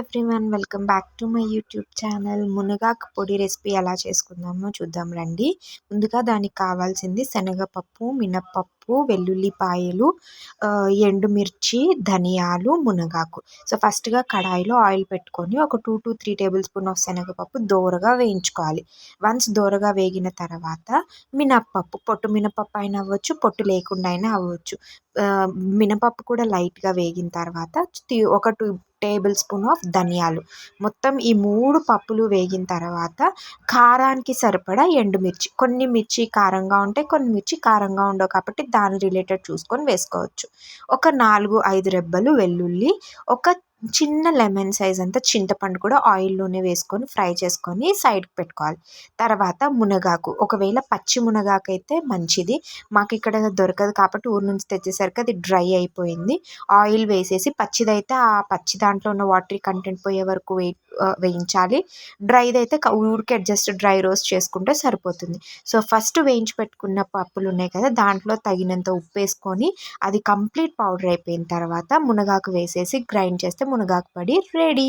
Everyone, welcome back to my YouTube channel. మునగాకు పొడి recipe ఎలా చేసుకుందామో చూద్దాం రండి. ముందుగా దానికి కావాల్సింది శనగపప్పు, మినప్పప్పు, వెల్లుల్లిపాయలు, ఎండుమిర్చి, ధనియాలు, మునగాకు. సో ఫస్ట్గా కడాయిలో ఆయిల్ పెట్టుకొని ఒక 2 to 3 టేబుల్ స్పూన్ ఆఫ్ శనగపప్పు దోరగా వేయించుకోవాలి. వన్స్ దోరగా వేగిన తర్వాత మినప్పప్పు, పొట్టు మినపప్పు అయినా అవ్వచ్చు, పొట్టు లేకుండా అయినా అవ్వచ్చు. మినపప్పు కూడా లైట్గా వేగిన తర్వాత ఒక 2 టేబుల్ స్పూన్ ఆఫ్ ధనియాలు, మొత్తం ఈ 3 పప్పులు వేగిన తర్వాత కారానికి సరిపడా ఎండుమిర్చి, కొన్ని మిర్చి కారంగా ఉంటాయి, కొన్ని మిర్చి కారంగా ఉండవు, కాబట్టి దాని రిలేటెడ్ చూసుకొని వేసుకోవచ్చు. ఒక 4-5 రెబ్బలు వెల్లుల్లి, ఒక చిన్న లెమన్ సైజ్ అంతా చింతపండు కూడా ఆయిల్లోనే వేసుకొని ఫ్రై చేసుకొని సైడ్కి పెట్టుకోవాలి. తర్వాత మునగాకు, ఒకవేళ పచ్చి మునగాకు అయితే మంచిది. మాకు ఇక్కడ దొరకదు కాబట్టి ఊరు నుంచి తెచ్చేసరికి అది డ్రై అయిపోయింది. ఆయిల్ వేసేసి పచ్చిదైతే ఆ పచ్చి దాంట్లో ఉన్న వాటర్ కంటెంట్ పోయే వరకు వేయించాలి. డ్రైది అయితే ఊరికే జస్ట్ డ్రై రోస్ట్ చేసుకుంటే సరిపోతుంది. సో ఫస్ట్ వేయించి పెట్టుకున్న పప్పులు ఉన్నాయి కదా, దాంట్లో తగినంత ఉప్పు వేసుకొని అది కంప్లీట్ పౌడర్ అయిపోయిన తర్వాత మునగాకు వేసేసి గ్రైండ్ చేస్తే మునగాకు పొడి రెడీ.